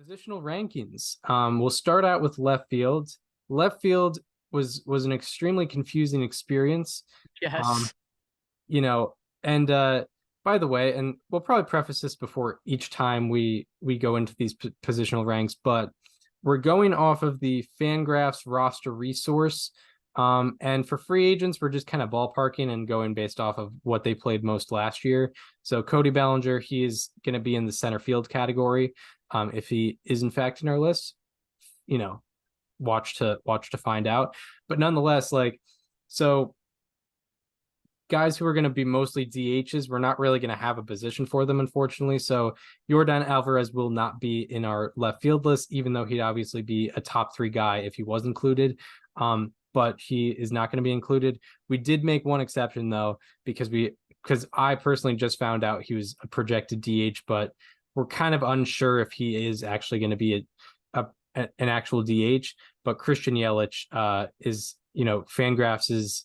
Positional rankings. We'll start out with left field. Left field was an extremely confusing experience. Um, Yes. you know, and by the way, and we'll probably preface this before each time we go into these positional ranks, but we're going off of the Fangraphs roster resource. And for free agents, we're just kind of ballparking and going based off of what they played most last year. So Cody Bellinger, he is going to be in the center field category. If he is in fact in our list, you know, watch to find out. But nonetheless, like, so guys who are going to be mostly DHs, we're not really going to have a position for them, unfortunately. So Yordan Alvarez will not be in our left field list, even though he'd obviously be a top three guy if he was included. But he is not going to be included. We did make one exception though, because I personally just found out he was a projected DH, but we're kind of unsure if he is actually going to be an actual DH. But Christian Yelich is, Fangraphs'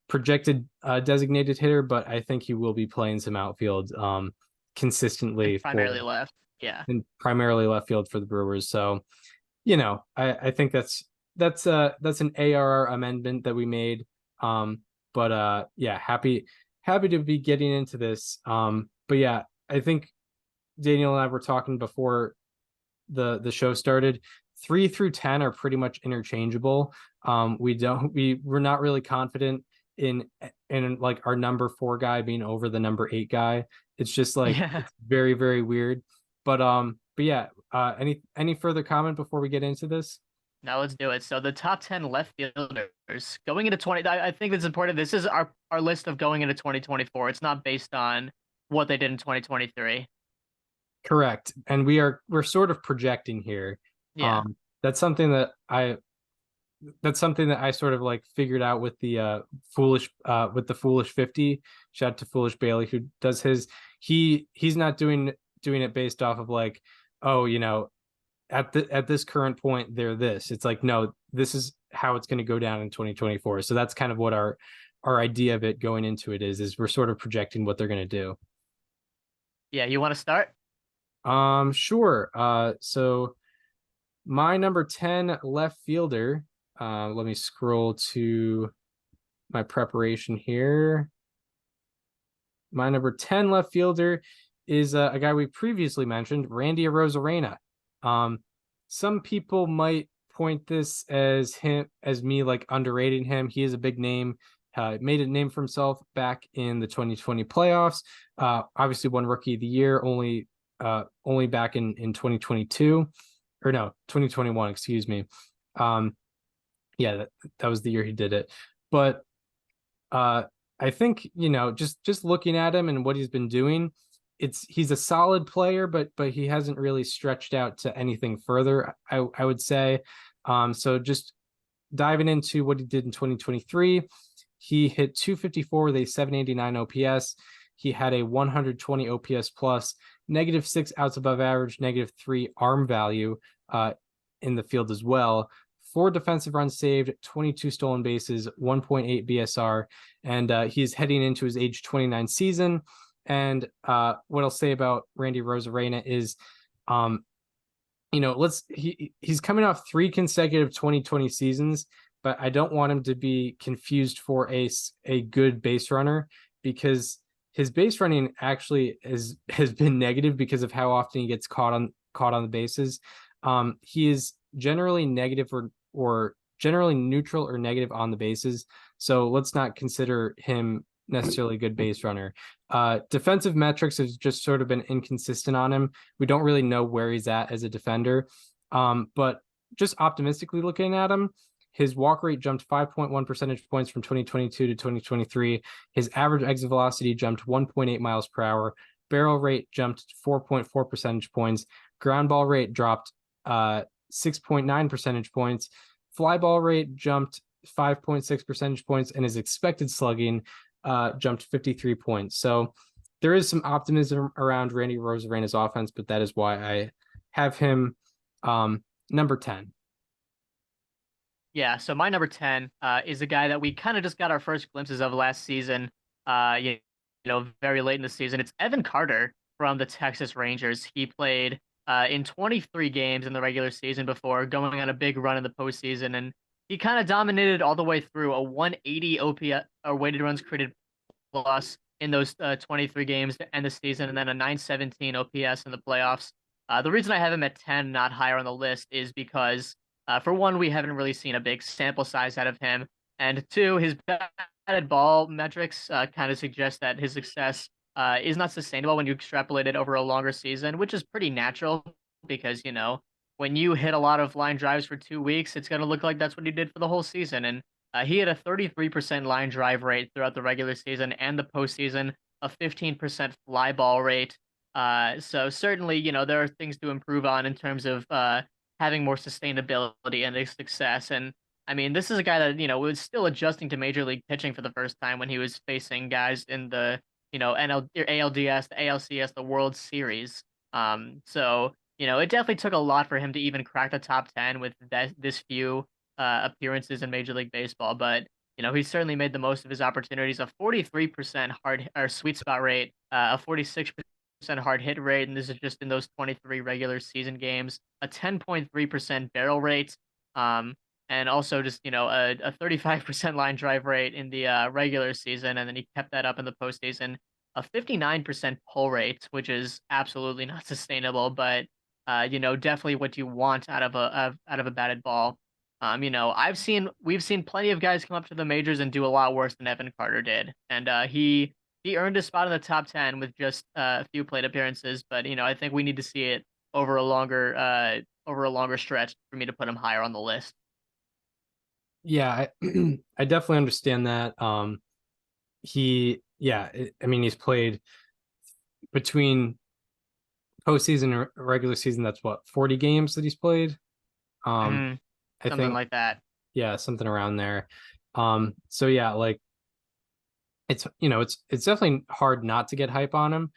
projected designated hitter, but I think he will be playing some outfield And consistently primarily left. Yeah. and primarily left field for the Brewers. So, I think that's an ARR amendment that we made. But yeah, happy to be getting into this. But yeah, I think Daniel and I were talking before the show started. 3 through 10 are pretty much interchangeable. We're not really confident in like our number 4 guy being over the number 8 guy. It's just like Yeah. it's very, very weird. But yeah, any further comment before we get into this? Now let's do it. So the top 10 left fielders going into 20. I think it's important. This is our list of going into 2024. It's not based on what they did in 2023. Correct. And we're sort of projecting here. Yeah. Um that's something that I sort of like figured out with the foolish 50. Shout out to Foolish Bailey who does his. He's not doing it based off of like, oh, at this current point they're this. It's like, no, this is how it's going to go down in 2024. So that's kind of what our idea of it going into it is we're sort of projecting what they're going to do. Yeah. You want to start? Sure. So my number 10 left fielder, let me scroll to my preparation here. My number 10 left fielder is a guy we previously mentioned, Randy Arozarena. Some people might point this as me like underrating him. He is a big name. Made a name for himself back in the 2020 playoffs. Obviously won Rookie of the Year only back in 2022, or no, 2021, excuse me. Yeah, that was the year he did it. But I think, just looking at him and what he's been doing, he's a solid player, but he hasn't really stretched out to anything further, I would say. So just diving into what he did in 2023, he hit 254 with a 789 OPS. He had a 120 OPS plus, -6 outs above average, -3 arm value in the field as well. 4 defensive runs saved, 22 stolen bases, 1.8 BSR, and he's heading into his age 29 season. And what I'll say about Randy Arozarena is, he's coming off 3 consecutive 2020 seasons, but I don't want him to be confused for a good base runner, because his base running actually has been negative because of how often he gets caught on the bases. He is generally negative or generally neutral or negative on the bases. So let's not consider him necessarily a good base runner. Defensive metrics have just sort of been inconsistent on him. We don't really know where he's at as a defender. But just optimistically looking at him, his walk rate jumped 5.1 percentage points from 2022 to 2023. His average exit velocity jumped 1.8 miles per hour. Barrel rate jumped 4.4 percentage points. Ground ball rate dropped 6.9 percentage points. Fly ball rate jumped 5.6 percentage points, and his expected slugging jumped 53 points. So there is some optimism around Randy Arozarena's offense, but that is why I have him number 10. Yeah. So my number 10 is a guy that we kind of just got our first glimpses of last season. Very late in the season. It's Evan Carter from the Texas Rangers. He played in 23 games in the regular season before going on a big run in the postseason, and he kind of dominated all the way through a 180 OPS or weighted runs created plus in those 23 games to end the season, and then a 917 OPS in the playoffs. The reason I have him at 10, not higher on the list, is because for one, we haven't really seen a big sample size out of him, and two, his batted ball metrics kind of suggest that his success is not sustainable when you extrapolate it over a longer season, which is pretty natural because when you hit a lot of line drives for 2 weeks, it's going to look like that's what he did for the whole season, and he had a 33% line drive rate throughout the regular season and the postseason, a 15% fly ball rate. So certainly, there are things to improve on in terms of having more sustainability and success. And I mean, this is a guy that, was still adjusting to major league pitching for the first time when he was facing guys in the, NL, or ALDS, the ALCS, the World Series. So, it definitely took a lot for him to even crack the top 10 with this few appearances in Major League Baseball, but he certainly made the most of his opportunities. A 43% hard or sweet spot rate, a 46% hard hit rate, and this is just in those 23 regular season games. A 10.3% barrel rate, um, and also just a 35% line drive rate in the regular season, and then he kept that up in the postseason. A 59% pull rate, which is absolutely not sustainable, but definitely what you want out of a batted ball. We've seen plenty of guys come up to the majors and do a lot worse than Evan Carter did, and he earned a spot in the top 10 with just a few plate appearances. But I think we need to see it over a longer stretch for me to put him higher on the list. Yeah, I definitely understand that. I mean, he's played between postseason and regular season. That's what, 40 games that he's played. Um, Mhm. I Something think, like that. yeah, something around there. So yeah, like it's definitely hard not to get hype on him.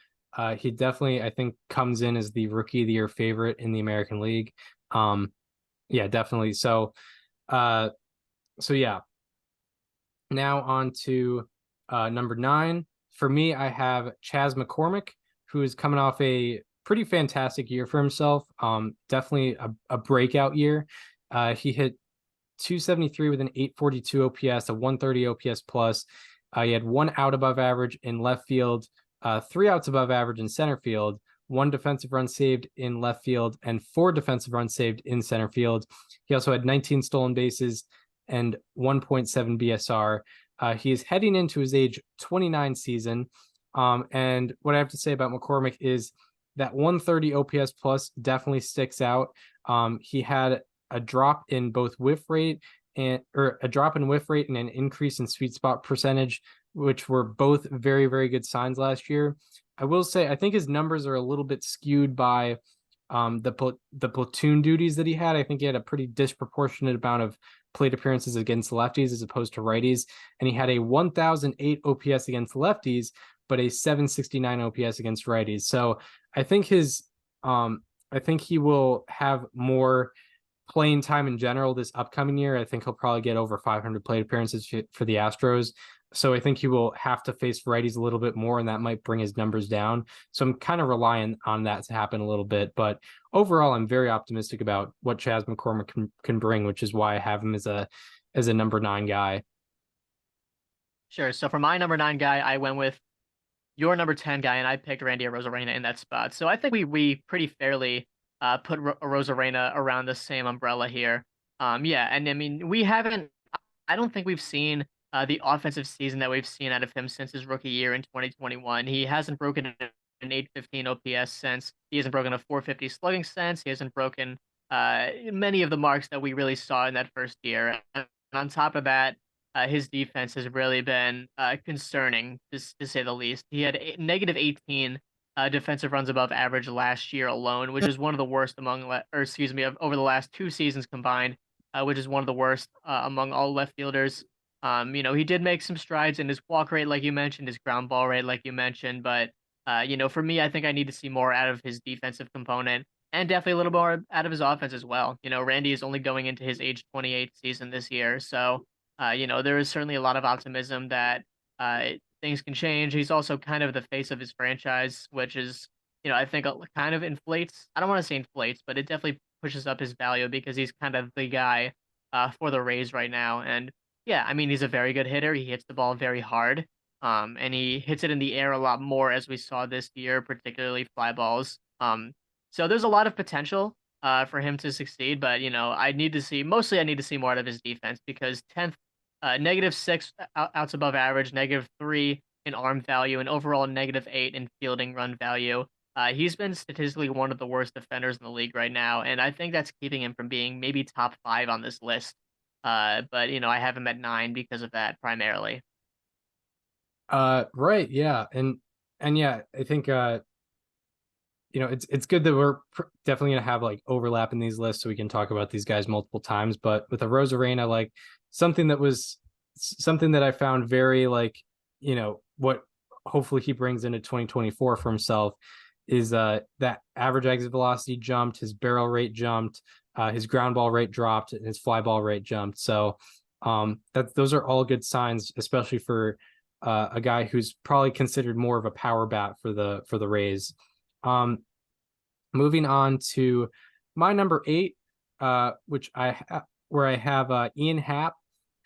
He definitely, I think, comes in as the rookie of the year favorite in the American League. Yeah, definitely. Uh, so yeah. Now on to number 9. For me, I have Chas McCormick, who is coming off a pretty fantastic year for himself. Definitely a breakout year. He hit 273 with an 842 OPS, a 130 OPS plus. He had one out above average in left field, 3 outs above average in center field, one defensive run saved in left field, and 4 defensive runs saved in center field. He also had 19 stolen bases and 1.7 BSR. He is heading into his age 29 season. And what I have to say about McCormick is that 130 OPS plus definitely sticks out. He had a drop in both whiff rate or a drop in whiff rate and an increase in sweet spot percentage, which were both very, very good signs last year. I will say, I think his numbers are a little bit skewed by the platoon duties that he had. I think he had a pretty disproportionate amount of plate appearances against lefties as opposed to righties, and he had a 1008 OPS against lefties, but a 769 OPS against righties. So I think I think he will have more playing time in general this upcoming year. I think he'll probably get over 500 plate appearances for the Astros. So I think he will have to face righties a little bit more, and that might bring his numbers down. So I'm kind of relying on that to happen a little bit. But overall, I'm very optimistic about what Chas McCormick can bring, which is why I have him as a number 9 guy. Sure. So for my number 9 guy, I went with your number 10 guy, and I picked Randy Arozarena in that spot. So I think we pretty fairly put Arozarena around the same umbrella here. Yeah, and I mean we haven't. I don't think we've seen the offensive season that we've seen out of him since his rookie year in 2021. He hasn't broken an 815 OPS since. He hasn't broken a 450 slugging since. He hasn't broken many of the marks that we really saw in that first year. And on top of that, his defense has really been concerning, to say the least. He had negative 18 defensive runs above average last year alone, which is one of the worst over the last 2 seasons combined, which is one of the worst among all left fielders. He did make some strides in his walk rate, like you mentioned, his ground ball rate, like you mentioned, but for me, I think I need to see more out of his defensive component and definitely a little more out of his offense as well. Randy is only going into his age 28 season this year, so there is certainly a lot of optimism that things can change. He's also kind of the face of his franchise, which is I think kind of inflates. I don't want to say inflates, but it definitely pushes up his value because he's kind of the guy for the Rays right now. And yeah, I mean, he's a very good hitter. He hits the ball very hard. And he hits it in the air a lot more as we saw this year, particularly fly balls. So there's a lot of potential for him to succeed, but I need to see more out of his defense because 10th, -6 outs above average, -3 in arm value, and overall -8 in fielding run value. He's been statistically one of the worst defenders in the league right now, and I think that's keeping him from being maybe top 5 on this list. But I have him at 9 because of that primarily. Right, yeah, and yeah, I think it's good that we're definitely gonna have like overlap in these lists so we can talk about these guys multiple times. But with a Rosarena, like something that I found very like what hopefully he brings into 2024 for himself is that average exit velocity jumped, his barrel rate jumped, his ground ball rate dropped, and his fly ball rate jumped. So that those are all good signs, especially for a guy who's probably considered more of a power bat for the Rays. Um, Moving on to my number 8, which where I have Ian Happ,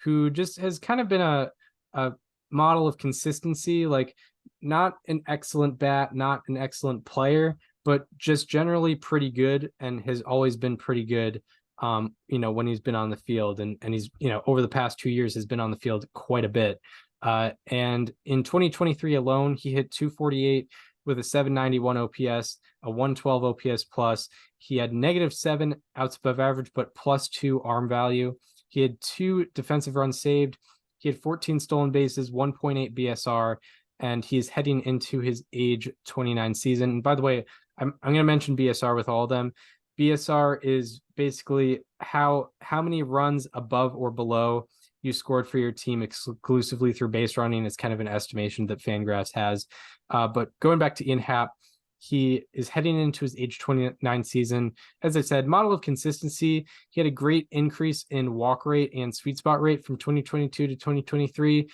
who just has kind of been a model of consistency, like not an excellent bat, not an excellent player, but just generally pretty good, and has always been pretty good. When he's been on the field, and he's over the past 2 years has been on the field quite a bit. And in 2023 alone, he hit 248 with a 791 OPS, a 112 OPS plus. He had -7 outs above average, but +2 arm value. He had 2 defensive runs saved. He had 14 stolen bases, 1.8 BSR, and he's heading into his age 29 season. And by the way, I'm going to mention BSR with all of them. BSR is basically how many runs above or below you scored for your team exclusively through base running. It's kind of an estimation that Fangraphs has. But going back to Ian Happ, he is heading into his age 29 season. As I said, model of consistency. He had a great increase in walk rate and sweet spot rate from 2022 to 2023.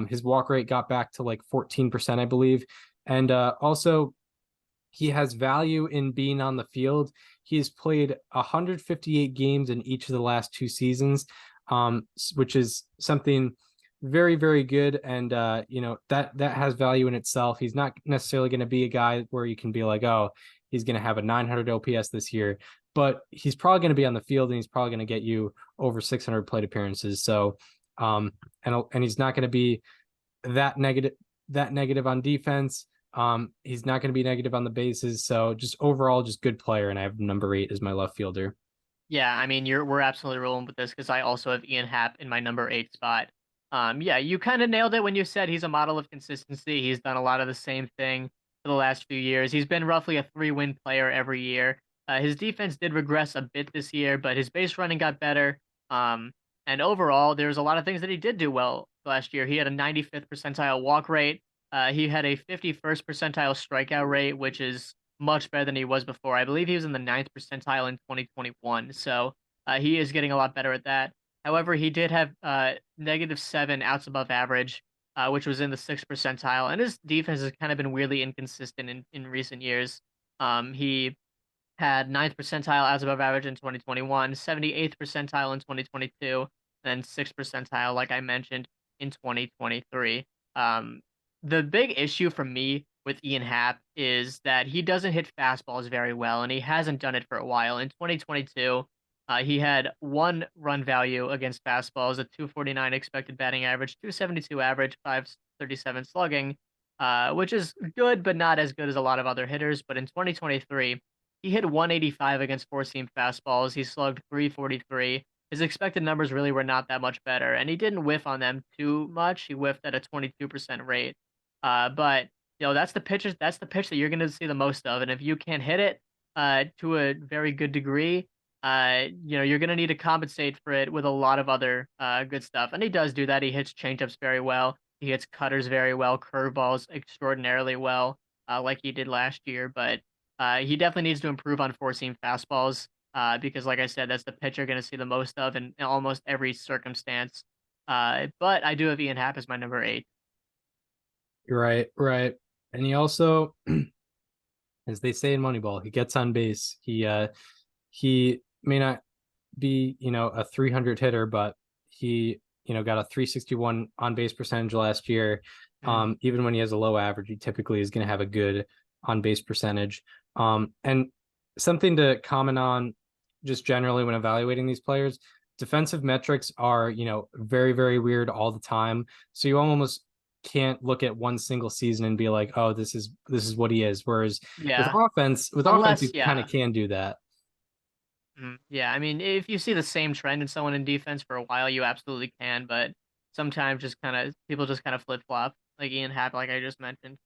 His walk rate got back to like 14%, I believe. And also, he has value in being on the field. He has played 158 games in each of the last 2 seasons, which is something very, very good. And that has value in itself. He's not necessarily going to be a guy where you can be like, oh, he's going to have a 900 OPS this year, but he's probably going to be on the field, and he's probably going to get you over 600 plate appearances. So and he's not going to be that negative on defense. He's not going to be negative on the bases. So just overall, just good player. And I have number 8 as my left fielder. Yeah, I mean, we're absolutely rolling with this because I also have Ian Happ in my number 8 spot. Yeah, you kind of nailed it when you said he's a model of consistency. He's done a lot of the same thing for the last few years. He's been roughly a 3-win player every year. His defense did regress a bit this year, but his base running got better. And overall, there's a lot of things that he did do well last year. He had a 95th percentile walk rate. He had a 51st percentile strikeout rate, which is much better than he was before. I believe he was in the 9th percentile in 2021. So he is getting a lot better at that. However, he did have -7 outs above average, which was in the 6th percentile, and his defense has kind of been weirdly inconsistent in recent years. He had 9th percentile outs above average in 2021, 78th percentile in 2022, and 6th percentile, like I mentioned, in 2023. Um, the big issue for me with Ian Happ is that he doesn't hit fastballs very well, and he hasn't done it for a while. In 2022, he had 1 run value against fastballs, a 249 expected batting average, 272 average, 537 slugging, which is good, but not as good as a lot of other hitters. But in 2023, he hit 185 against four-seam fastballs. He slugged 343. His expected numbers really were not that much better, and he didn't whiff on them too much. He whiffed at a 22% rate. But that's the pitch. That's the pitch that you're going to see the most of, and if you can't hit it to a very good degree, you're going to need to compensate for it with a lot of other good stuff. And he does do that. He hits changeups very well. He hits cutters very well, curveballs extraordinarily well, like he did last year. But he definitely needs to improve on four-seam fastballs because, like I said, that's the pitch you're going to see the most of in almost every circumstance. But I do have Ian Happ as my number 8. Right, right. And he also as they say in Moneyball, he gets on base. He may not be, a 300 hitter, but he, got a 361 on base percentage last year. Mm. Even when he has a low average, he typically is going to have a good on base percentage. And something to comment on just generally when evaluating these players, defensive metrics are, very, very weird all the time. So you almost can't look at one single season and be like, oh, this is what he is. Whereas Yeah. with offense, you Unless, kind of yeah. can do that. Yeah, I mean, if you see the same trend in someone in defense for a while, you absolutely can, but sometimes just kind of people just kind of flip-flop, like Ian Happ, like I just mentioned.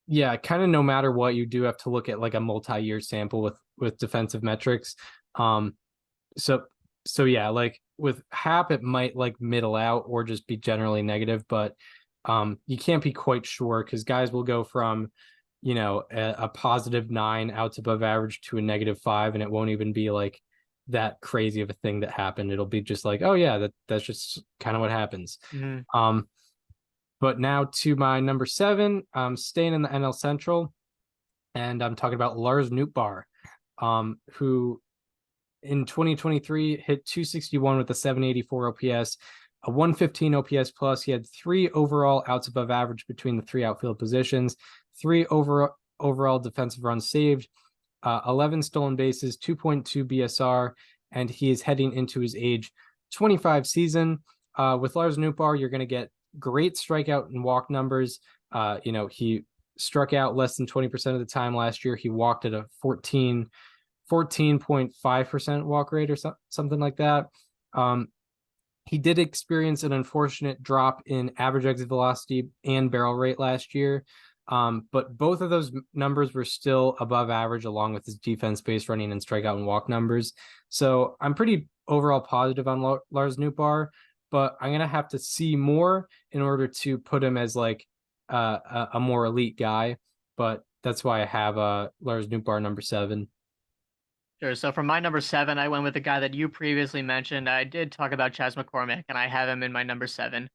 Yeah, kind of no matter what, you do have to look at like a multi-year sample with defensive metrics. Um, so so yeah, like with Hap, it might like middle out or just be generally negative, but you can't be quite sure because guys will go from a positive 9 outs above average to a -5, and it won't even be like that crazy of a thing that happened. It'll be just like, oh yeah, that's just kind of what happens. Mm-hmm. Um, but now to my number 7, staying in the NL Central, and I'm talking about Lars Nootbaar, who in 2023 hit 261 with a 784 OPS, a 115 OPS plus. He had 3 overall outs above average between the 3 outfield positions, 3 overall defensive runs saved, 11 stolen bases, 2.2 BSR, and he is heading into his age 25 season. With Lars Nootbaar, you're going to get great strikeout and walk numbers. He struck out less than 20% of the time last year. He walked at a 14.5% walk rate or something like that. He did experience an unfortunate drop in average exit velocity and barrel rate last year. But both of those numbers were still above average along with his defense base running and strikeout and walk numbers. So I'm pretty overall positive on Lars Nootbaar, but I'm going to have to see more in order to put him as like a more elite guy. But that's why I have Lars Nootbaar number 7. Sure. So for my number 7, I went with the guy that you previously mentioned. I did talk about Chas McCormick, and I have him in my number 7.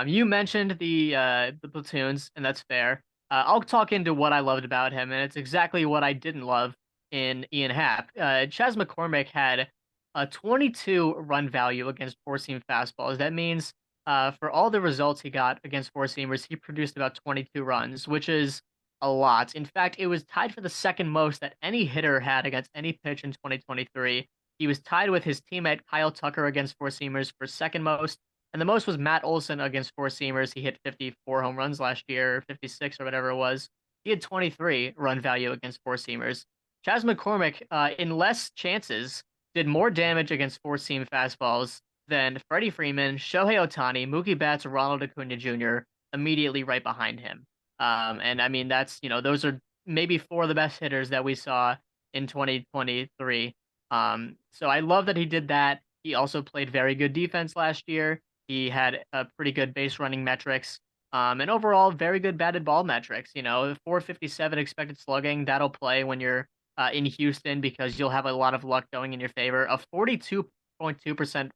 You mentioned the platoons, and that's fair. I'll talk into what I loved about him, and it's exactly what I didn't love in Ian Happ. Chas McCormick had a 22 run value against four-seam fastballs. That means for all the results he got against four-seamers, he produced about 22 runs, which is a lot. In fact, it was tied for the second most that any hitter had against any pitch in 2023. He was tied with his teammate Kyle Tucker against four seamers for second most, and the most was Matt Olson against four seamers. He hit 54 home runs last year, 56 or whatever it was. He had 23 run value against four seamers. Chas McCormick, in less chances, did more damage against four seam fastballs than Freddie Freeman, Shohei Ohtani, Mookie Betts, Ronald Acuna Jr. immediately right behind him. And I mean, those are maybe 4 of the best hitters that we saw in 2023. So I love that he did that. He also played very good defense last year. He had a pretty good base running metrics. And overall, very good batted ball metrics. 457 expected slugging, that'll play when you're in Houston because you'll have a lot of luck going in your favor. A 42.2%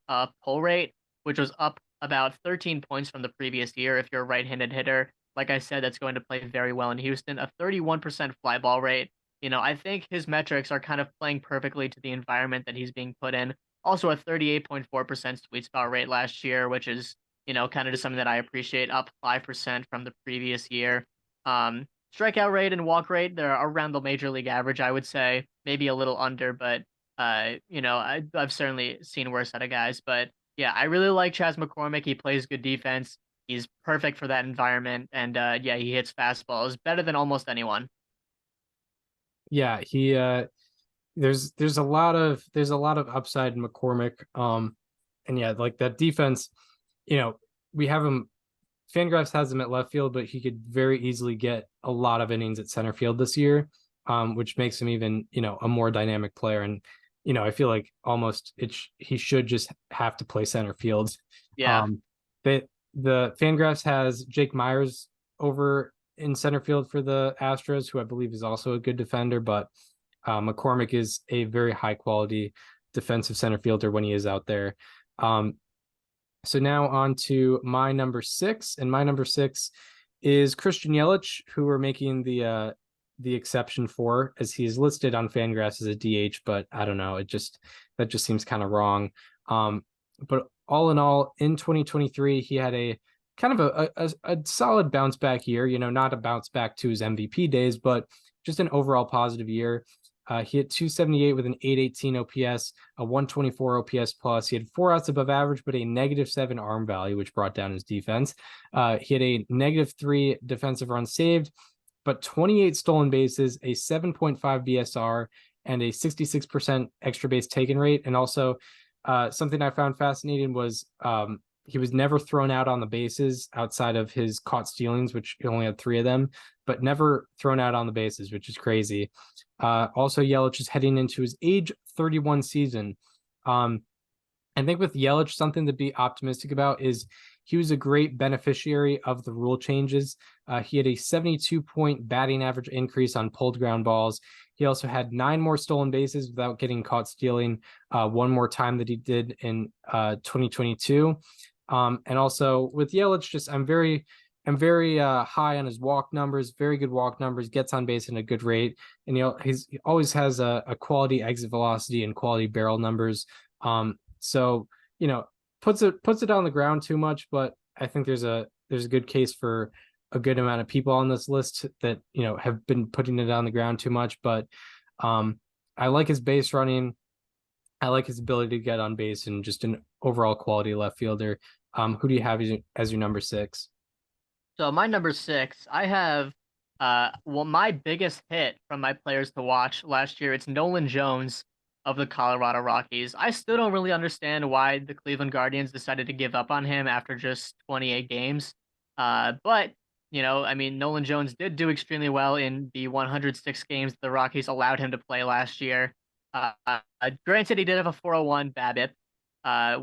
pull rate, which was up about 13 points from the previous year if you're a right-handed hitter. Like I said, that's going to play very well in Houston. A 31% fly ball rate. I think his metrics are kind of playing perfectly to the environment that he's being put in. Also, a 38.4% sweet spot rate last year, which is, kind of just something that I appreciate, up 5% from the previous year. Strikeout rate and walk rate, they're around the major league average, I would say. Maybe a little under, but, I've certainly seen worse out of guys. But yeah, I really like Chas McCormick. He plays good defense. He's perfect for that environment, and yeah, he hits fastballs better than almost anyone. Yeah, he there's a lot of upside in McCormick. And yeah, like that defense, we have him. Fangraphs has him at left field, but he could very easily get a lot of innings at center field this year, which makes him even a more dynamic player. And I feel like almost he should just have to play center field. Yeah. The Fangraphs has Jake Myers over in center field for the Astros, who I believe is also a good defender, but McCormick is a very high quality defensive center fielder when he is out there. So now on to my number 6, and my number 6 is Christian Yelich, who we're making the the exception for, as he is listed on Fangraphs as a DH, but I don't know. That just seems kind of wrong. But all in all, in 2023, he had a kind of a solid bounce back year. Not a bounce back to his MVP days, but just an overall positive year. He hit 278 with an 818 OPS, a 124 OPS plus. He had 4 outs above average, but a -7 arm value, which brought down his defense. He had a -3 defensive runs saved, but 28 stolen bases, a 7.5 BSR, and a 66% extra base taken rate. And also, something I found fascinating was he was never thrown out on the bases outside of his caught stealings, which he only had 3 of them, but never thrown out on the bases, which is crazy. Also, Yelich is heading into his age 31 season. I think with Yelich, something to be optimistic about is he was a great beneficiary of the rule changes. He had a 72-point batting average increase on pulled ground balls. He also had 9 more stolen bases without getting caught stealing, 1 more time that he did in 2022. And also with Yelich, I'm very high on his walk numbers, very good walk numbers, gets on base in a good rate. And he always has a quality exit velocity and quality barrel numbers. So, puts it on the ground too much, but I think there's a good case for a good amount of people on this list that, have been putting it on the ground too much. But I like his base running. I like his ability to get on base and just an overall quality left fielder. Who do you have as your number 6? So my number 6, I have my biggest hit from my players to watch last year. It's Nolan Jones of the Colorado Rockies. I still don't really understand why the Cleveland Guardians decided to give up on him after just 28 games. But Nolan Jones did do extremely well in the 106 games the Rockies allowed him to play last year. Granted, he did have a 401 BABIP,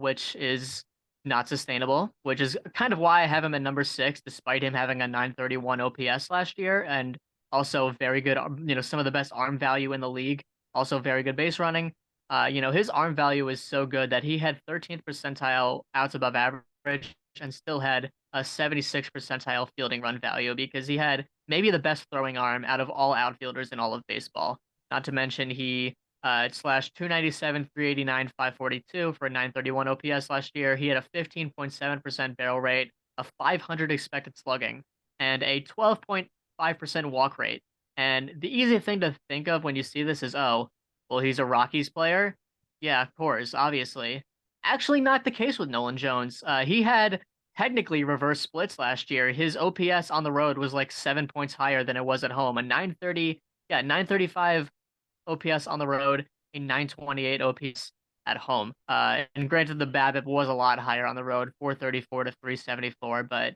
which is not sustainable, which is kind of why I have him at number 6, despite him having a 931 OPS last year, and also very good, some of the best arm value in the league, also very good base running. His arm value is so good that he had 13th percentile outs above average and still had a 76th percentile fielding run value because he had maybe the best throwing arm out of all outfielders in all of baseball. Not to mention he slashed 297, 389, 542 for a 931 OPS last year. He had a 15.7% barrel rate, a 500 expected slugging, and a 12.5% walk rate. And the easy thing to think of when you see this is, oh, well, he's a Rockies player. Yeah, of course, obviously. Actually, not the case with Nolan Jones. He had technically reverse splits last year. His OPS on the road was like 7 points higher than it was at home. A 935 OPS on the road, a 928 OPS at home. And granted, the BABIP was a lot higher on the road, 434 to 374, but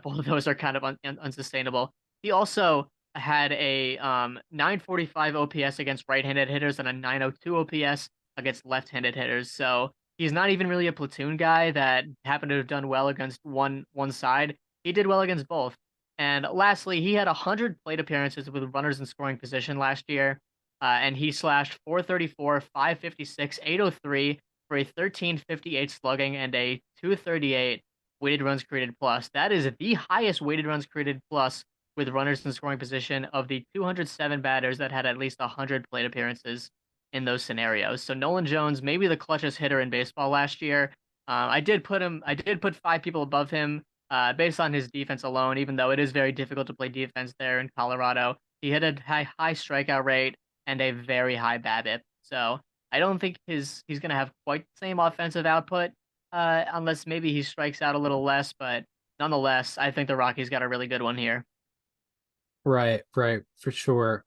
both of those are kind of unsustainable. He also had a 945 OPS against right-handed hitters and a 902 OPS against left-handed hitters. So he's not even really a platoon guy that happened to have done well against one side. He did well against both. And lastly, he had 100 plate appearances with runners in scoring position last year. And he slashed 434, 556, 803 for a 1358 slugging and a 238 weighted runs created plus. That is the highest weighted runs created plus with runners in scoring position of the 207 batters that had at least 100 plate appearances in those scenarios. So Nolan Jones, maybe the clutchest hitter in baseball last year. I did put 5 people above him based on his defense alone, even though it is very difficult to play defense there in Colorado. He had a high strikeout rate and a very high BABIP. So I don't think he's going to have quite the same offensive output unless maybe he strikes out a little less. But nonetheless, I think the Rockies got a really good one here. Right, for sure.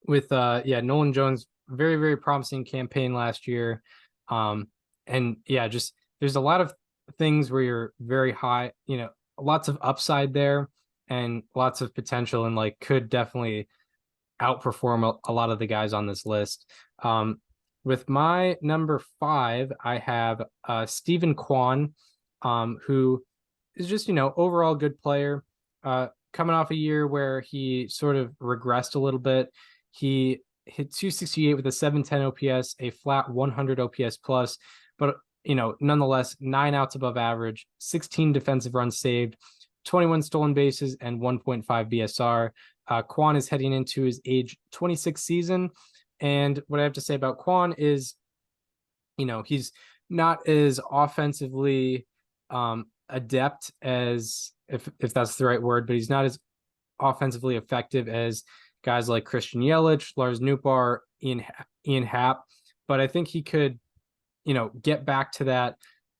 With Nolan Jones, very, very promising campaign last year. And yeah, just there's a lot of things where you're very high, lots of upside there and lots of potential and could definitely outperform a lot of the guys on this list. With my number 5, I have Stephen Kwan, who is just, overall good player. Coming off a year where he sort of regressed a little bit. He hit 268 with a 710 OPS, a flat 100 OPS plus, but nonetheless, 9 outs above average, 16 defensive runs saved, 21 stolen bases, and 1.5 BSR. Kwon is heading into his age 26 season. And what I have to say about Kwon is, he's not as offensively adept as, if that's the right word, but he's not as offensively effective as guys like Christian Yelich, Lars Nootbaar, Ian Happ. But I think he could, get back to that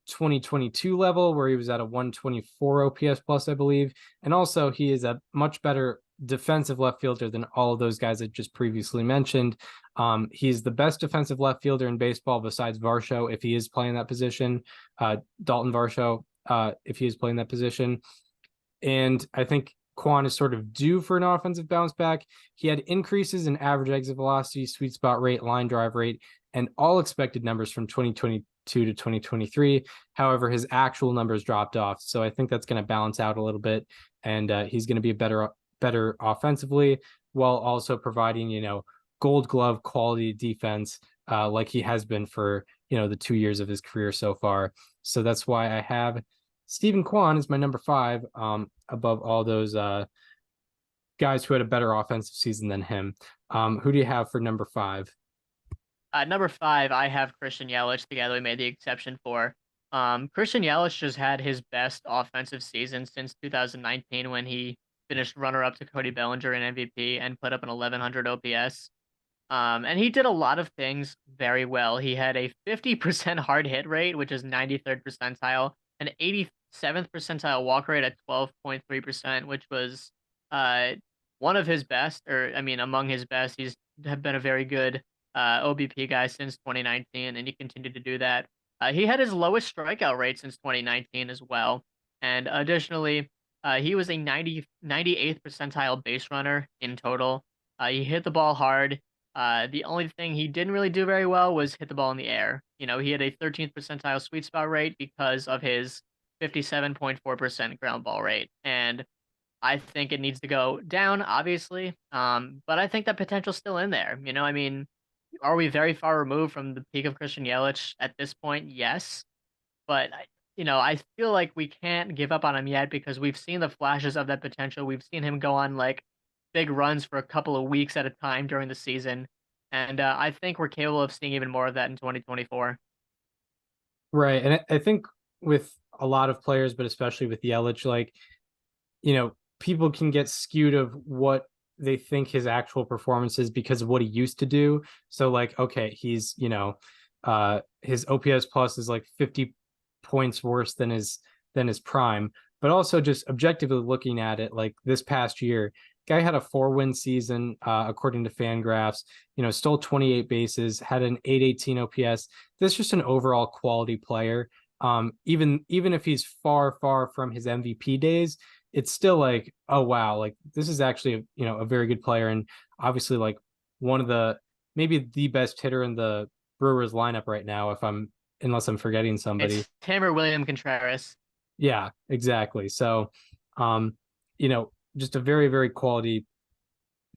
2022 level where he was at a 124 OPS plus, I believe. And also he is a much better defensive left fielder than all of those guys I just previously mentioned. He's the best defensive left fielder in baseball besides Varsho, if he is playing that position. Dalton Varsho, if he is playing that position. And I think Kwon is sort of due for an offensive bounce back. He had increases in average exit velocity, sweet spot rate, line drive rate, and all expected numbers from 2022 to 2023. However, his actual numbers dropped off. So I think that's going to balance out a little bit. And he's going to be better offensively, while also providing, Gold Glove quality defense, like he has been for, the 2 years of his career so far. So that's why I have Steven Kwan is my number 5, above all those guys who had a better offensive season than him. Who do you have for number 5? Number 5, I have Christian Yelich, the guy that we made the exception for. Christian Yelich just had his best offensive season since 2019, when he finished runner-up to Cody Bellinger in MVP and put up an 1100 OPS. And he did a lot of things very well. He had a 50% hard hit rate, which is 93rd percentile, an 87th percentile walk rate at 12.3%, which was one of his best, or I mean, among his best. He's been a very good OBP guy since 2019, and he continued to do that. He had his lowest strikeout rate since 2019 as well. And additionally, he was a 98th percentile base runner in total. He hit the ball hard. The only thing he didn't really do very well was hit the ball in the air. He had a 13th percentile sweet spot rate because of his 57.4% ground ball rate. And I think it needs to go down, obviously. But I think that potential's still in there. I mean, are we very far removed from the peak of Christian Yelich at this point? Yes. But I feel like we can't give up on him yet, because we've seen the flashes of that potential. We've seen him go on like big runs for a couple of weeks at a time during the season. And I think we're capable of seeing even more of that in 2024. Right. And I think with a lot of players, but especially with Yelich, like, people can get skewed of what they think his actual performance is because of what he used to do. So like, okay, he's, his OPS plus is like 50 points worse than his prime, but also just objectively looking at it, like this past year, guy had a 4-win season, according to Fangraphs, stole 28 bases, had an 818 OPS. That's just an overall quality player. Even if he's far from his MVP days, it's still like, oh wow, like this is actually a very good player, and obviously like one of the, maybe the best hitter in the Brewers lineup right now, unless I'm forgetting somebody. It's him or William Contreras. Yeah, exactly. So, just a very, very quality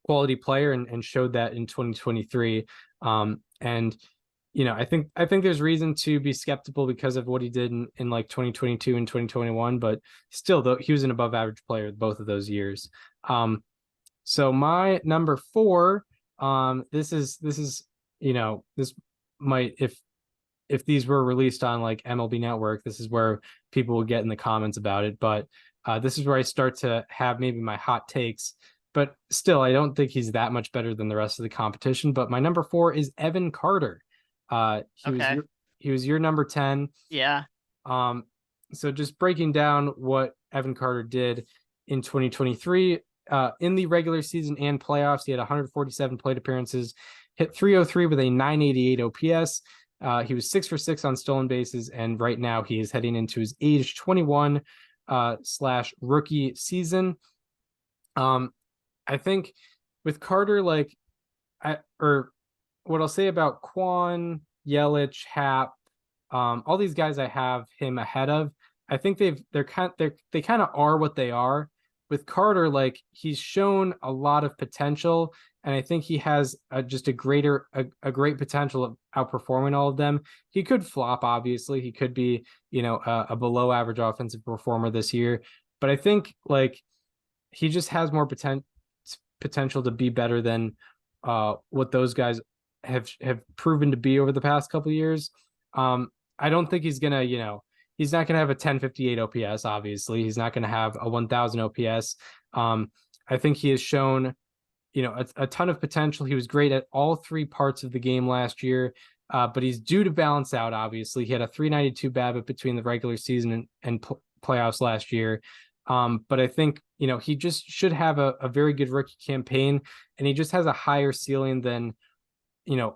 player, and showed that in 2023. And I think there's reason to be skeptical because of what he did in like 2022 and 2021, but still, though, he was an above average player both of those years. So my number 4, this might, if these were released on like MLB Network, this is where people will get in the comments about it. But this is where I start to have maybe my hot takes. But still, I don't think he's that much better than the rest of the competition. But my number 4 is Evan Carter. He was your number 10. Yeah. So just breaking down what Evan Carter did in 2023, in the regular season and playoffs, he had 147 plate appearances, hit 303 with a 988 OPS. He was 6 for 6 on stolen bases, and right now he is heading into his age 21 / rookie season. I think with Carter, like, or what I'll say about Kwon, Yelich, Happ, all these guys I have him ahead of. I think they kind of are what they are. With Carter, like, he's shown a lot of potential, and I think he has just a great potential of outperforming all of them. He could flop, obviously. He could be, a below average offensive performer this year. But I think like he just has more potential to be better than what those guys have proven to be over the past couple of years. I don't think he's gonna, he's not gonna have a 1058 OPS. Obviously, he's not gonna have a 1000 OPS. I think he has shown, a ton of potential. He was great at all three parts of the game last year, but he's due to balance out. Obviously, he had a 392 BABIP between the regular season and playoffs last year. But I think, he just should have a very good rookie campaign, and he just has a higher ceiling than,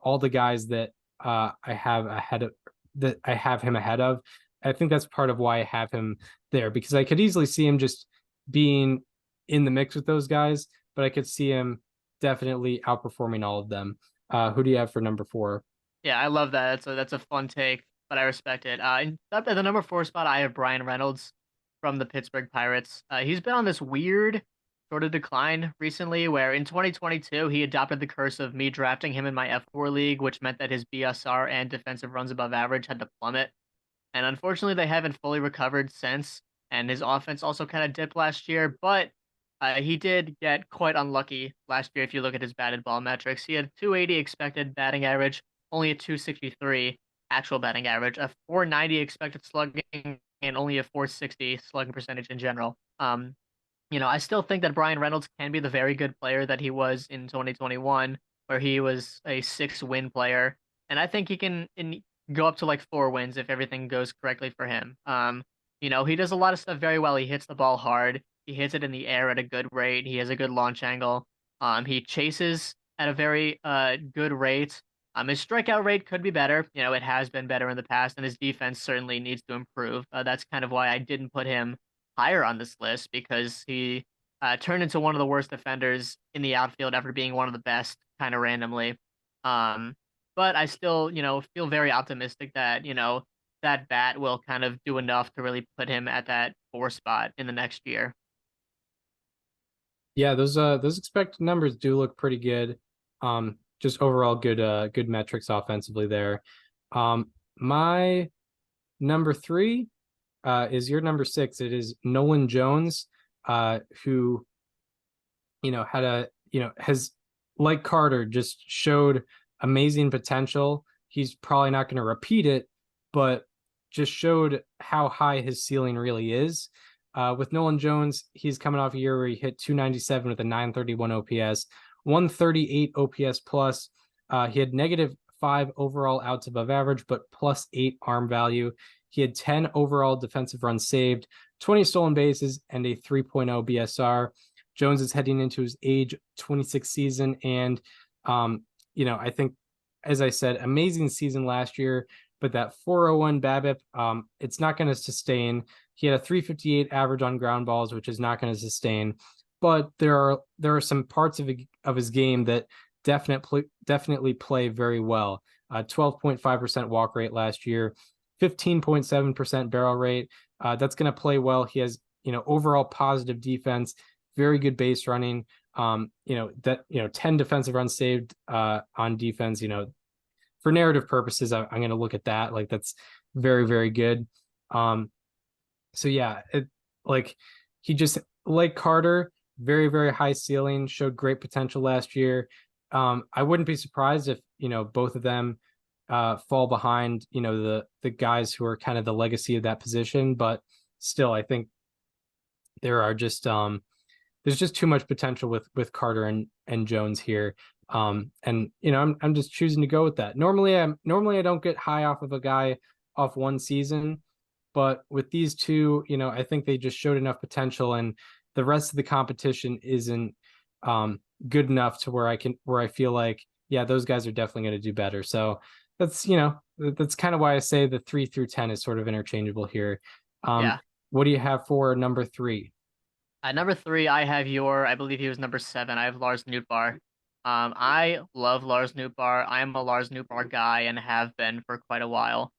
all the guys that I have ahead of that I have him ahead of. I think that's part of why I have him there, because I could easily see him just being in the mix with those guys, but I could see him definitely outperforming all of them. Who do you have for number 4? Yeah, I love that. That's a fun take, but I respect it. At the number 4 spot, I have Brian Reynolds from the Pittsburgh Pirates. He's been on this weird sort of decline recently, where in 2022 he adopted the curse of me drafting him in my F4 league, which meant that his BSR and defensive runs above average had to plummet. And unfortunately, they haven't fully recovered since. And his offense also kind of dipped last year, but he did get quite unlucky last year. If you look at his batted ball metrics, he had 280 expected batting average, only a 263 actual batting average, a 490 expected slugging, and only a 460 slugging percentage in general. I still think that Brian Reynolds can be the very good player that he was in 2021, where he was a 6-win player, and I think he can go up to like 4 wins if everything goes correctly for him. He does a lot of stuff very well. He hits the ball hard. He hits it in the air at a good rate. He has a good launch angle. He chases at a very good rate. His strikeout rate could be better. It has been better in the past, and his defense certainly needs to improve. That's kind of why I didn't put him higher on this list, because he turned into one of the worst defenders in the outfield after being one of the best kind of randomly. Um, but I still, feel very optimistic that, that bat will kind of do enough to really put him at that 4 spot in the next year. Yeah, those expected numbers do look pretty good. Just overall good metrics offensively there. My number 3 is your number 6. It is Nolan Jones, who, had has, like Carter, just showed amazing potential. He's probably not going to repeat it, but just showed how high his ceiling really is. With Nolan Jones, he's coming off a year where he hit 297 with a 931 OPS, 138 OPS plus. He had -5 overall outs above average, but +8 arm value. He had 10 overall defensive runs saved, 20 stolen bases, and a 3.0 BSR. Jones is heading into his age 26 season, and I think, as I said, amazing season last year, but that 401 BABIP, it's not going to sustain. He had a 358 average on ground balls, which is not going to sustain. But there are some parts of his game that definitely play very well. 12.5% walk rate last year, 15.7% barrel rate. That's going to play well. He has, overall positive defense, very good base running. 10 defensive runs saved on defense. For narrative purposes, I'm going to look at that. Like, that's very, very good. So yeah, he just, like Carter, very, very high ceiling, showed great potential last year. I wouldn't be surprised if, both of them fall behind, the guys who are kind of the legacy of that position, but still, I think there are just there's just too much potential with Carter and Jones here. And I'm just choosing to go with that. Normally I don't get high off of a guy off one season, but with these two, I think they just showed enough potential, and the rest of the competition isn't good enough to where I feel like, yeah, those guys are definitely going to do better. So that's kind of why I say the 3 through 10 is sort of interchangeable here. Yeah. What do you have for number 3? At number 3, I believe he was number 7. I have Lars Nootbaar. I love Lars Nootbaar. I am a Lars Nootbaar guy and have been for quite a while.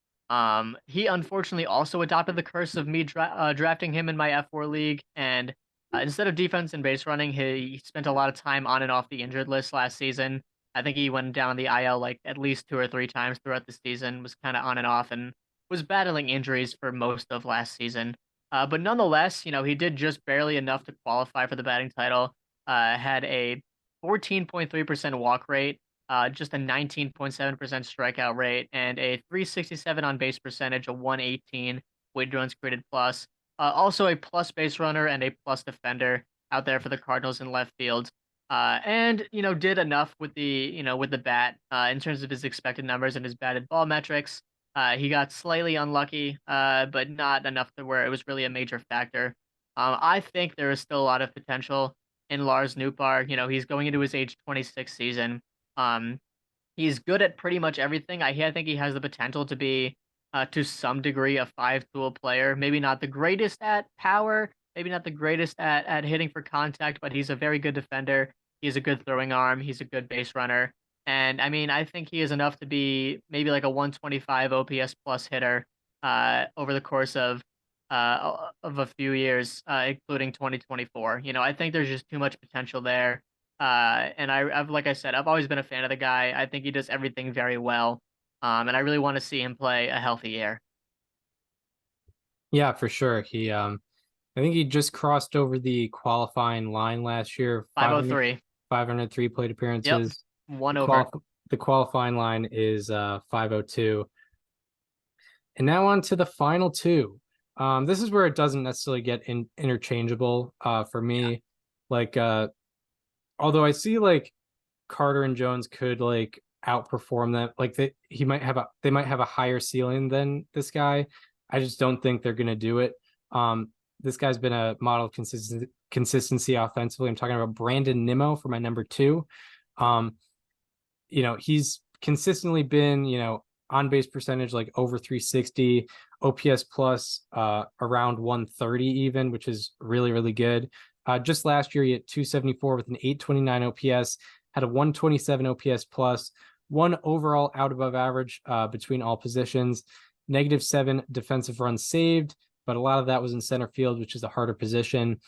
He unfortunately also adopted the curse of me drafting him in my F4 league, and instead of defense and base running, he spent a lot of time on and off the injured list last season. I think he went down the IL like at least 2 or 3 times throughout the season, was kind of on and off, and was battling injuries for most of last season. But nonetheless, he did just barely enough to qualify for the batting title. Had a 14.3% walk rate, just a 19.7% strikeout rate, and a 367 on base percentage, a 118 weighted runs created plus. Also a plus base runner and a plus defender out there for the Cardinals in left field. And did enough with the bat in terms of his expected numbers and his batted ball metrics. He got slightly unlucky, but not enough to where it was really a major factor. I think there is still a lot of potential in Lars Nootbaar. He's going into his age 26 season. Um, he's good at pretty much everything. I think he has the potential to be, to some degree, a five-tool player. Maybe not the greatest at power, maybe not the greatest at hitting for contact, but he's a very good defender. He has a good throwing arm. He's a good base runner. And I mean, I think he is enough to be maybe like a 125 OPS plus hitter over the course of a few years, including 2024. I think there's just too much potential there. And I've like I said, I've always been a fan of the guy. I think he does everything very well. And I really want to see him play a healthy year. Yeah, for sure. I think he just crossed over the qualifying line last year, 503. 503 plate Yep. appearances. One The over. the qualifying line is 502. And now on to the final two. This is where it doesn't necessarily get interchangeable for Yeah. me. Like although I see like Carter and Jones could like outperform them. Like they might have a higher ceiling than this guy. I just don't think they're gonna do it. This guy's been a model of consistency offensively. I'm talking about Brandon Nimmo for my number two. Um, he's consistently been, on base percentage like over 360, OPS plus around 130 even, which is really, really good. Just last year, he hit 274 with an 829 OPS, had a 127 OPS plus, one overall out above average between all positions, -7 defensive runs saved, but a lot of that was in center field, which is a harder position.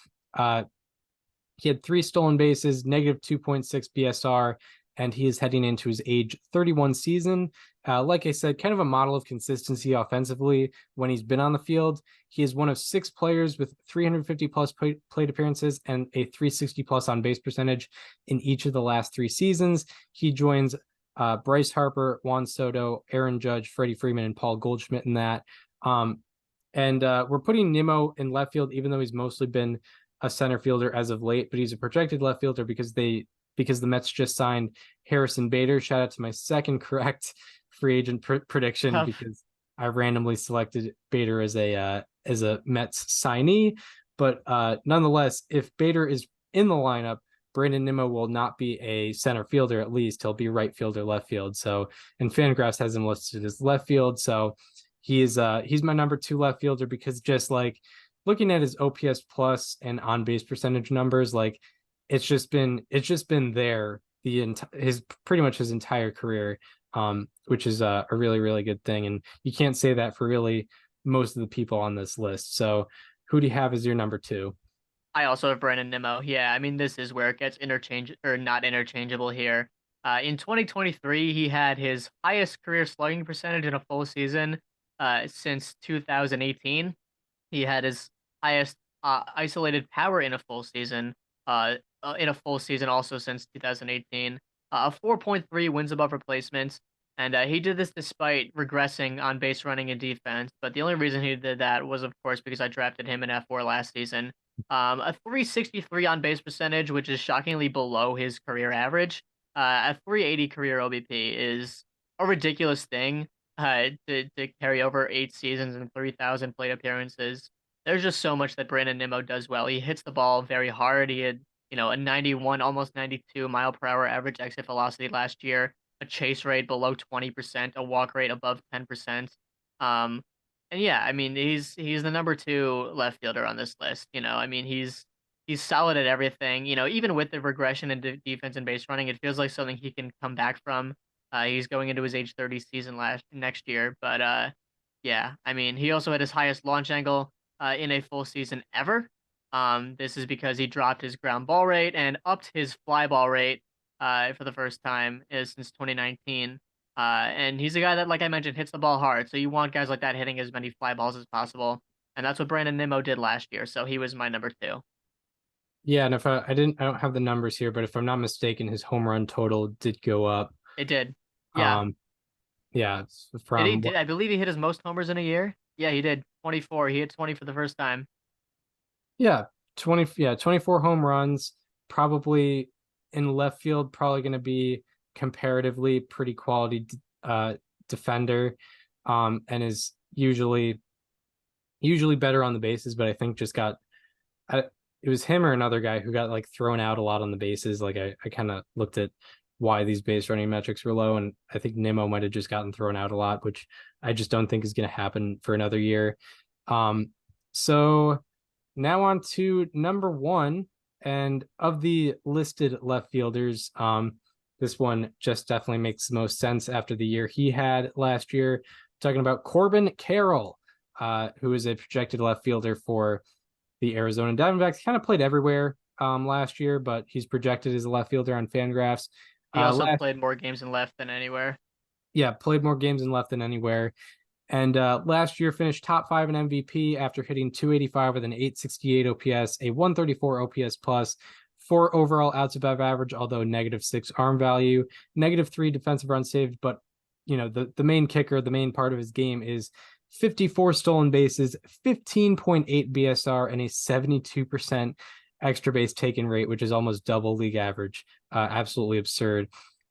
He had 3 stolen bases, -2.6 BSR, and he is heading into his age 31 season. Like I said, kind of a model of consistency offensively when he's been on the field. He is one of 6 players with 350 plus plate appearances and a 360 plus on base percentage in each of the last 3 seasons. He joins Bryce Harper, Juan Soto, Aaron Judge, Freddie Freeman, and Paul Goldschmidt in that. And we're putting Nimmo in left field, even though he's mostly been a center fielder as of late, but he's a projected left fielder because the Mets just signed Harrison Bader. Shout out to my second correct free agent prediction Tough. because I randomly selected Bader as a Mets signee. But nonetheless, if Bader is in the lineup, Brandon Nimmo will not be a center fielder. At least he'll be right field or left field. So, and Fangraphs has him listed as left field. So he's my number 2 left fielder because just like looking at his OPS plus and on base percentage numbers, like it's just been there his pretty much his entire career, which is a really, really good thing. And you can't say that for really most of the people on this list. So who do you have as your number 2? I also have Brandon Nimmo. Yeah, I mean, this is where it gets not interchangeable here. In 2023, he had his highest career slugging percentage in a full season since 2018. He had his highest isolated power in a full season, also since 2018. A 4.3 wins above replacement, and he did this despite regressing on base running and defense. But the only reason he did that was, of course, because I drafted him in F4 last season. A 363 on base percentage, which is shockingly below his career average. A 380 career OBP is a ridiculous thing to carry over 8 seasons and 3,000 plate appearances. There's just so much that Brandon Nimmo does well. He hits the ball very hard. He had, a 91, almost 92 mile per hour average exit velocity last year, a chase rate below 20%, a walk rate above 10%. Um, and yeah, I mean, he's the number 2 left fielder on this list. I mean, he's solid at everything. Even with the regression in defense and base running, it feels like something he can come back from. He's going into his age 30 season next year, but yeah, I mean, he also had his highest launch angle in a full season ever. This is because he dropped his ground ball rate and upped his fly ball rate for the first time since 2019. And he's a guy that, like I mentioned, hits the ball hard. So you want guys like that hitting as many fly balls as possible. and that's what Brandon Nimmo did last year. So he was my number two. Yeah, and if I don't have the numbers here, but if I'm not mistaken, his home run total did go up. It did. Yeah. Um, yeah, Did he? from Did I believe he hit his most homers in a year? Yeah, he did. 24. He hit 20 for the first time. yeah, 24 home runs, probably in left field, probably going to be comparatively pretty quality defender, and is usually better on the bases, but I think just got it was him or another guy who got like thrown out a lot on the bases. Like I kind of looked at why these base running metrics were low, and I think Nimmo might have just gotten thrown out a lot, which I just don't think is going to happen for another year. So now on to number one, and of the listed left fielders, this one just definitely makes the most sense after the year he had last year. Talking about Corbin Carroll, who is a projected left fielder for the Arizona Diamondbacks. Kind of played everywhere last year, but he's projected as a left fielder on Fangraphs. He also played more games in left than anywhere. Yeah, played more games in left than anywhere. And last year finished top 5 in MVP after hitting 285 with an 868 OPS, a 134 OPS plus, 4 overall outs above average, although -6 arm value, -3 defensive runs saved. But the main kicker, the main part of his game is 54 stolen bases, 15.8 BSR, and a 72% extra base taken rate, which is almost double league average. Absolutely absurd.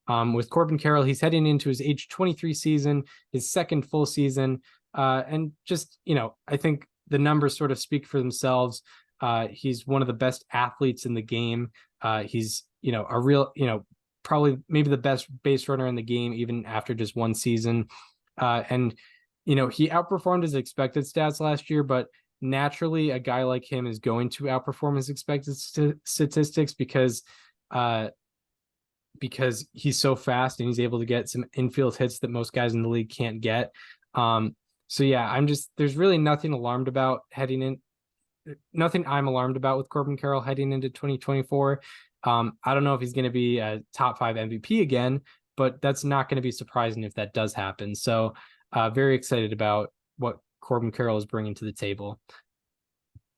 With Corbin Carroll, he's heading into his age 23 season, his second full season. And just, I think the numbers sort of speak for themselves. He's one of the best athletes in the game. He's, a real, probably maybe the best base runner in the game, even after just one season. And he outperformed his expected stats last year, but naturally a guy like him is going to outperform his expected statistics because he's so fast and he's able to get some infield hits that most guys in the league can't get. So yeah, there's really nothing I'm alarmed about with Corbin Carroll heading into 2024. I don't know if he's going to be a top 5 MVP again, but that's not going to be surprising if that does happen. So very excited about what Corbin Carroll is bringing to the table.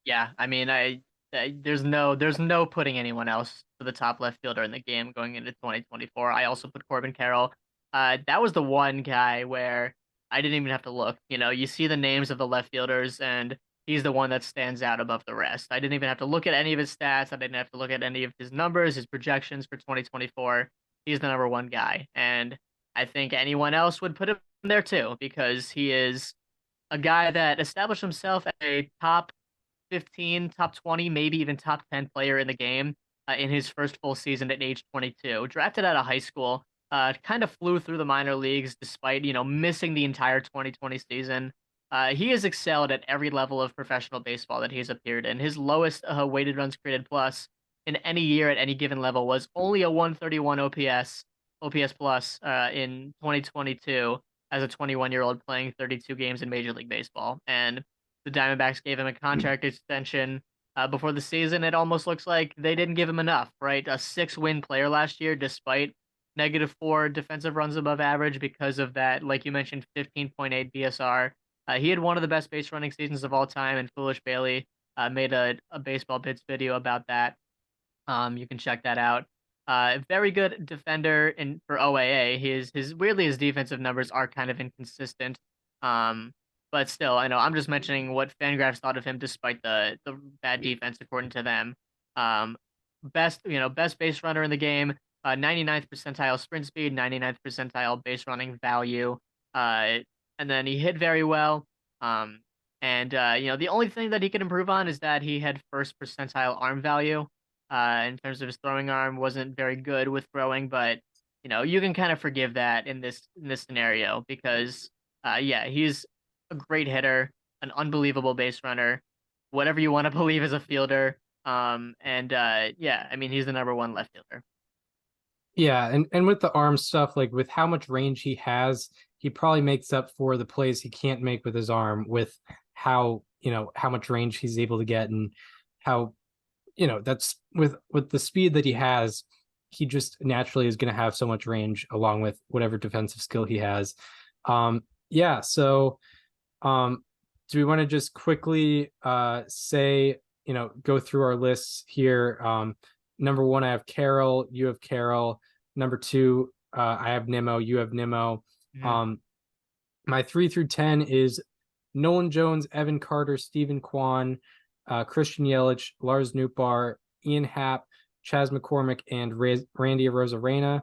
Yeah, I mean, there's no putting anyone else for the top left fielder in the game going into 2024. I also put Corbin Carroll. That was the one guy where I didn't even have to look. You see the names of the left fielders, and he's the one that stands out above the rest. I didn't even have to look at any of his stats. I didn't have to look at any of his numbers, his projections for 2024. He's the number one guy, and I think anyone else would put him there too because he is a guy that established himself as a top 15, top 20, maybe even top 10 player in the game in his first full season at age 22. Drafted out of high school, kind of flew through the minor leagues despite, missing the entire 2020 season. He has excelled at every level of professional baseball that he's appeared in. His lowest weighted runs created plus in any year at any given level was only a 131 OPS plus in 2022 as a 21-year-old playing 32 games in Major League Baseball. And the Diamondbacks gave him a contract extension before the season. It almost looks like they didn't give him enough, right? A 6-win player last year, despite -4 defensive runs above average because of that, like you mentioned, 15.8 BSR. He had one of the best base running seasons of all time, and Foolish Bailey made a baseball bits video about that. You can check that out. Very good defender for OAA. His weirdly his defensive numbers are kind of inconsistent. But still, I know I'm just mentioning what Fangraphs thought of him despite the bad defense according to them. Best base runner in the game, 99th percentile sprint speed, 99th percentile base running value. And then he hit very well. And the only thing that he could improve on is that he had first percentile arm value. In terms of his throwing arm, wasn't very good with throwing, but you can kind of forgive that in this scenario because he's a great hitter, an unbelievable base runner, whatever you want to believe as a fielder. I mean he's the number one left fielder. Yeah, and with the arm stuff, like with how much range he has, he probably makes up for the plays he can't make with his arm with how much range he's able to get and how that's with the speed that he has, he just naturally is going to have so much range along with whatever defensive skill he has. So do we want to just quickly say, go through our lists here? Number one, I have Carroll, you have Carroll. Number two, I have Nimmo, you have Nimmo. Mhm. My 3 through 10 is Nolan Jones, Evan Carter, Stephen Kwan, Christian Yelich, Lars Nootbaar, Ian Happ, Chas McCormick, and Randy Arozarena.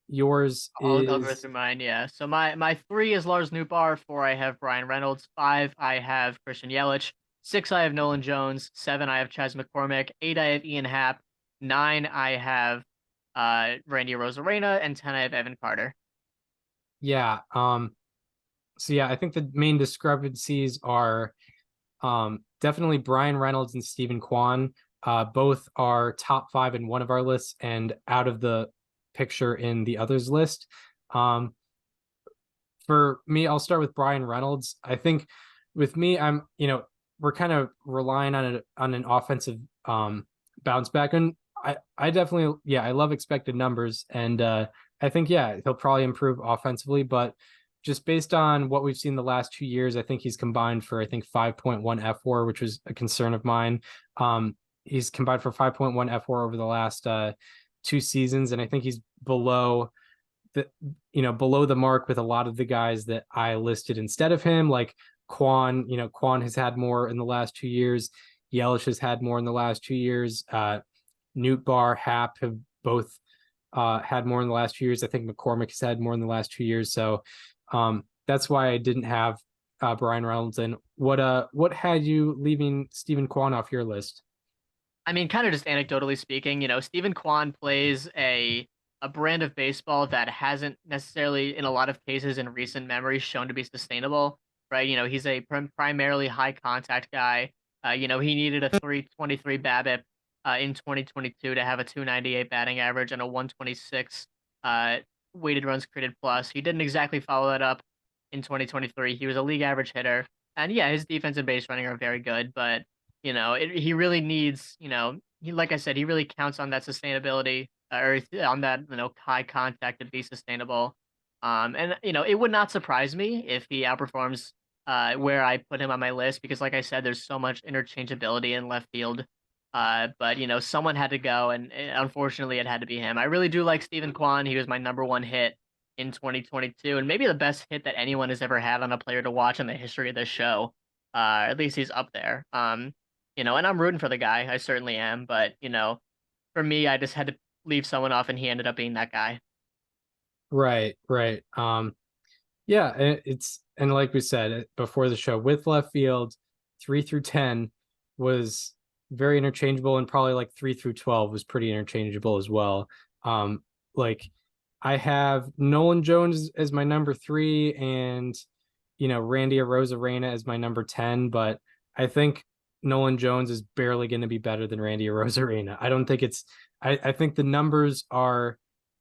Yours I'll go is through mine. Yeah. So my three is Lars Nootbaar. Four, I have Brian Reynolds. Five, I have Christian Yelich. Six, I have Nolan Jones. Seven, I have Chas McCormick. Eight, I have Ian Happ. Nine, I have Randy Arozarena, and 10, I have Evan Carter. yeah. So yeah, I think the main discrepancies are definitely Brian Reynolds and Stephen Kwan. Both are top five in one of our lists and out of the picture in the others list. Um, for me, I'll start with Brian Reynolds. I think with me, we're kind of relying on an offensive bounce back, and I definitely, yeah, I love expected numbers, and I think, yeah, he'll probably improve offensively, but just based on what we've seen the last 2 years, I think he's combined for, I think, 5.1 FWAR, which was a concern of mine. He's combined for 5.1 FWAR over the last 2 seasons, and I think he's the below the mark with a lot of the guys that I listed instead of him, like Kwan. Kwan has had more in the last 2 years. Yelich has had more in the last 2 years. Nootbaar, Happ have both had more in the last 2 years. I think McCormick has had more in the last 2 years. So that's why I didn't have Brian Reynolds in. What had you leaving Stephen Kwan off your list? I mean, kind of just anecdotally speaking, Stephen Kwan plays a brand of baseball that hasn't necessarily, in a lot of cases in recent memory, shown to be sustainable, right? He's a primarily high contact guy. He needed a 323 BABIP in 2022 to have a 298 batting average and a 126 uh, weighted runs created plus. He didn't exactly follow that up in 2023. He was a league average hitter, and yeah, his defense and base running are very good, but he really needs, like I said, he really counts on that sustainability or on that, high contact to be sustainable. And it would not surprise me if he outperforms where I put him on my list because, like I said, there's so much interchangeability in left field. But someone had to go, and unfortunately, it had to be him. I really do like Stephen Kwan. He was my number one hit in 2022, and maybe the best hit that anyone has ever had on a player to watch in the history of this show. At least he's up there. And I'm rooting for the guy. I certainly am. But, for me, I just had to leave someone off and he ended up being that guy. Right, right. Yeah, and like we said before the show, with left field, 3 through 10 was very interchangeable, and probably like 3 through 12 was pretty interchangeable as well. Like I have Nolan Jones as my number three, and Randy Arozarena as my number 10, but I think Nolan Jones is barely going to be better than Randy Arozarena. I don't think it's. I think the numbers are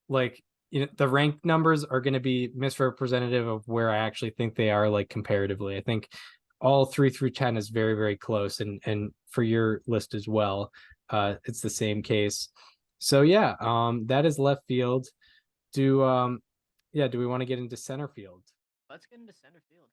like the ranked numbers are going to be misrepresentative of where I actually think they are, like, comparatively. I think all 3 through 10 is very, very close, and for your list as well, it's the same case. So yeah, that is left field. Do yeah, do we want to get into center field? Let's get into center field.